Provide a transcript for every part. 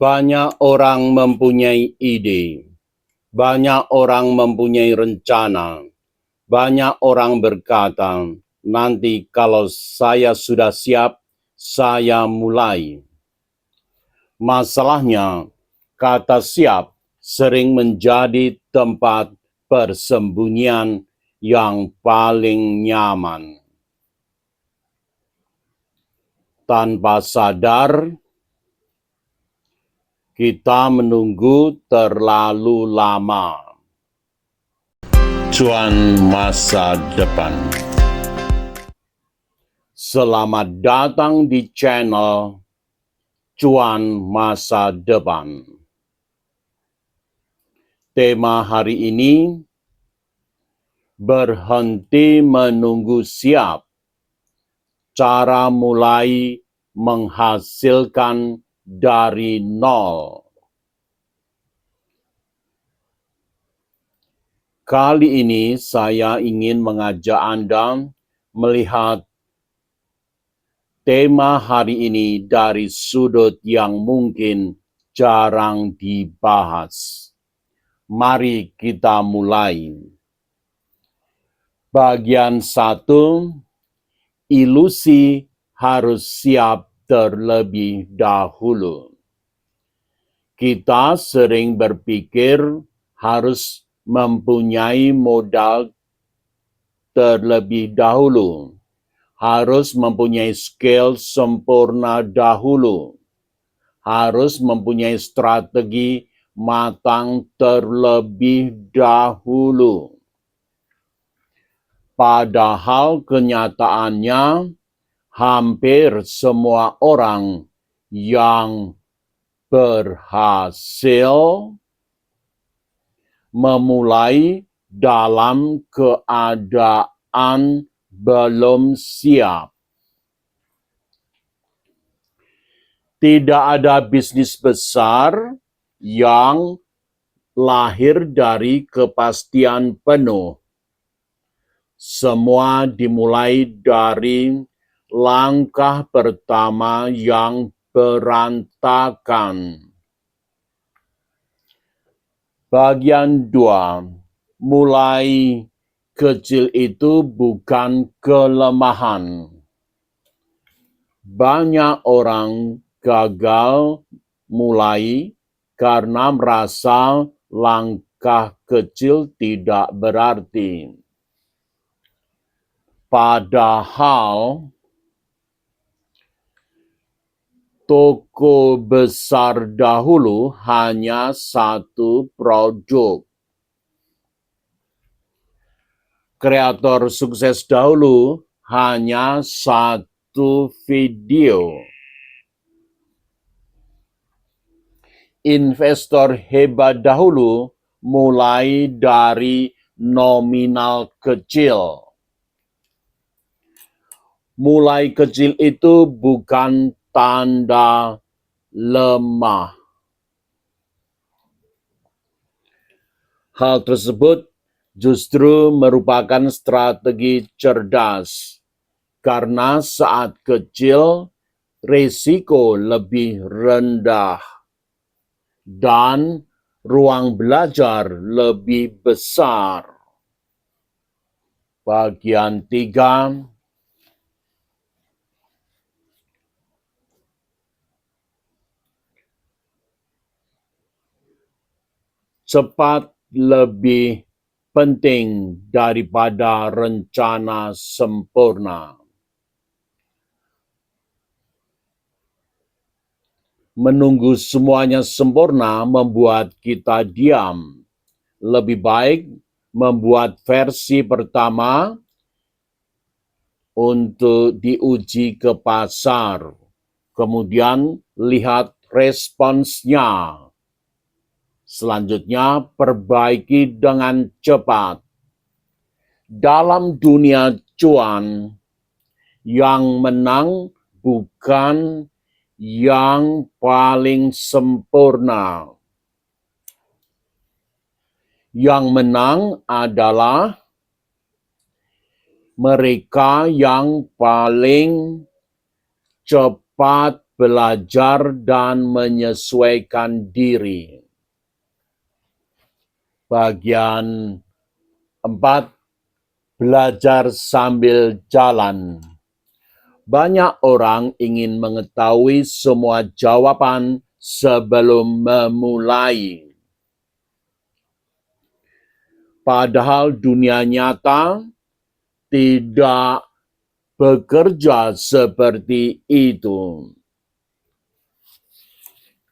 Banyak orang mempunyai ide, banyak orang mempunyai rencana, banyak orang berkata, nanti kalau saya sudah siap, saya mulai. Masalahnya, kata siap sering menjadi tempat persembunyian yang paling nyaman. Tanpa sadar, kita menunggu terlalu lama. Cuan masa depan. Selamat datang di channel Cuan Masa Depan. Tema hari ini, berhenti menunggu siap. Cara mulai menghasilkan dari nol. Kali ini saya ingin mengajak Anda melihat tema hari ini dari sudut yang mungkin jarang dibahas. Mari kita mulai. Bagian 1, ilusi harus siap terlebih dahulu. Kita sering berpikir harus mempunyai modal terlebih dahulu, harus mempunyai skill sempurna dahulu, harus mempunyai strategi matang terlebih dahulu. Padahal kenyataannya hampir semua orang yang berhasil memulai dalam keadaan belum siap. Tidak ada bisnis besar yang lahir dari kepastian penuh. Semua dimulai dari langkah pertama yang berantakan. Bagian 2, mulai kecil itu bukan kelemahan. Banyak orang gagal mulai karena merasa langkah kecil tidak berarti. Padahal toko besar dahulu hanya satu produk. Kreator sukses dahulu hanya satu video. Investor hebat dahulu mulai dari nominal kecil. Mulai kecil itu bukan tanda lemah. Hal tersebut justru merupakan strategi cerdas, karena saat kecil risiko lebih rendah dan ruang belajar lebih besar. Bagian 3, cepat lebih penting daripada rencana sempurna. Menunggu semuanya sempurna membuat kita diam. Lebih baik membuat versi pertama untuk diuji ke pasar. Kemudian lihat responsnya. Selanjutnya, perbaiki dengan cepat. Dalam dunia cuan, yang menang bukan yang paling sempurna. Yang menang adalah mereka yang paling cepat belajar dan menyesuaikan diri. Bagian 4, belajar sambil jalan. Banyak orang ingin mengetahui semua jawaban sebelum memulai. Padahal dunia nyata tidak bekerja seperti itu.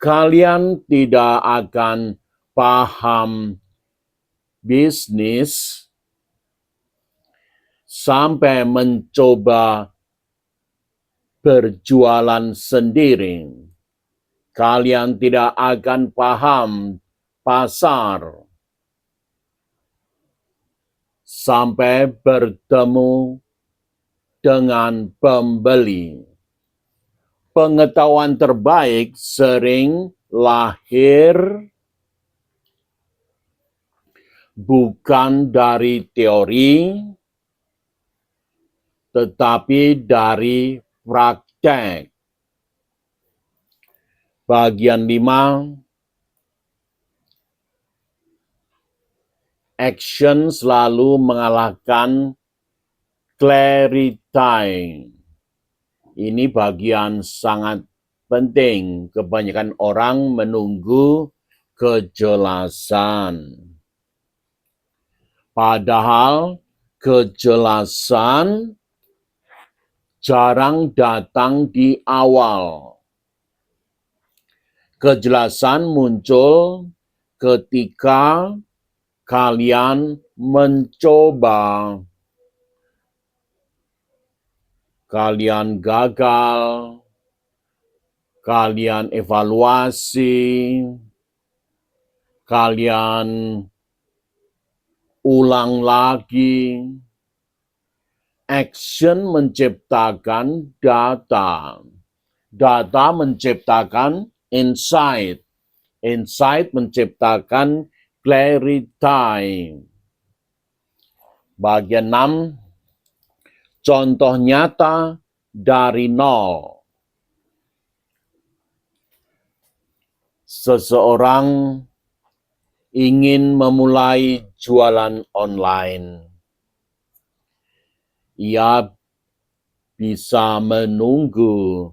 Kalian tidak akan paham bisnis sampai mencoba berjualan sendiri. Kalian tidak akan paham pasar sampai bertemu dengan pembeli. Pengetahuan terbaik sering lahir bukan dari teori, tetapi dari praktek. Bagian 5, action selalu mengalahkan clarity. Ini bagian sangat penting. Kebanyakan orang menunggu kejelasan. Padahal kejelasan jarang datang di awal. Kejelasan muncul ketika kalian mencoba. Kalian gagal, kalian evaluasi, kalian ulang lagi. Action menciptakan data. Data menciptakan insight. Insight menciptakan clarity. Bagian 6, contoh nyata dari nol. Seseorang ingin memulai jualan online. Ia bisa menunggu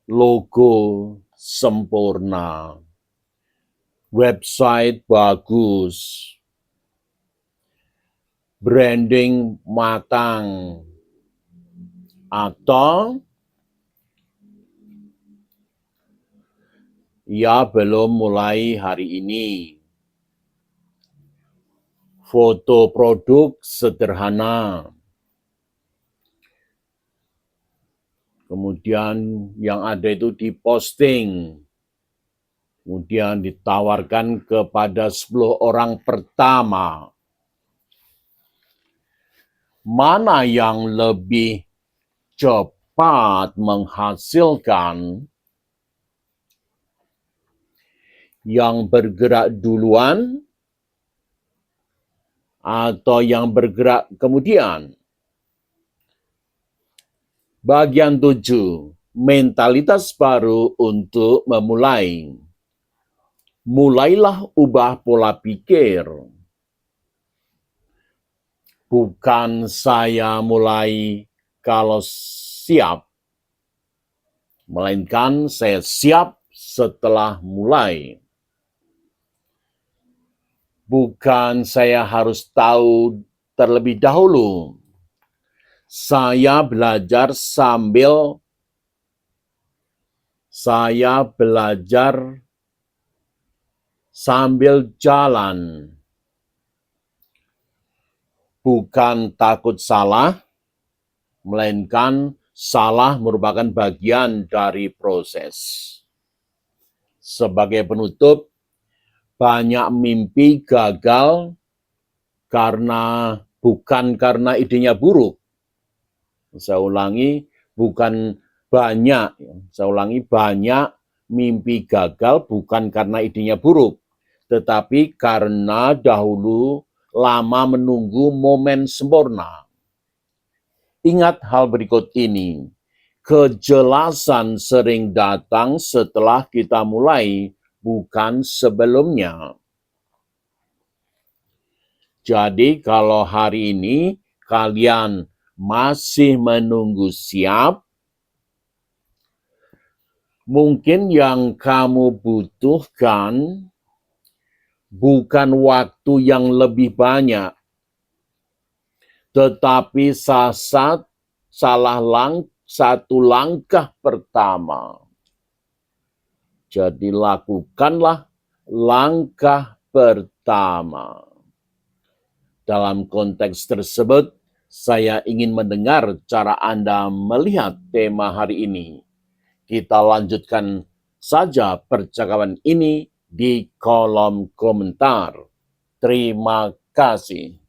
logo sempurna, website bagus, branding matang, atau ia belum mulai hari ini. Foto produk sederhana. Kemudian yang ada itu diposting. Kemudian ditawarkan kepada 10 orang pertama. Mana yang lebih cepat menghasilkan? Yang bergerak duluan atau yang bergerak kemudian? Bagian 7, mentalitas baru untuk memulai. Mulailah ubah pola pikir. Bukan saya mulai kalau siap, melainkan saya siap setelah mulai. Bukan saya harus tahu terlebih dahulu. Saya belajar sambil jalan. Bukan takut salah, melainkan salah merupakan bagian dari proses. Sebagai penutup, banyak mimpi gagal bukan karena idenya buruk. Saya ulangi, banyak mimpi gagal bukan karena idenya buruk, tetapi karena dahulu lama menunggu momen sempurna. Ingat hal berikut ini, kejelasan sering datang setelah kita mulai, bukan sebelumnya. Jadi kalau hari ini kalian masih menunggu siap, mungkin yang kamu butuhkan bukan waktu yang lebih banyak, tetapi satu langkah pertama. Jadi lakukanlah langkah pertama. Dalam konteks tersebut, saya ingin mendengar cara Anda melihat tema hari ini. Kita lanjutkan saja percakapan ini di kolom komentar. Terima kasih.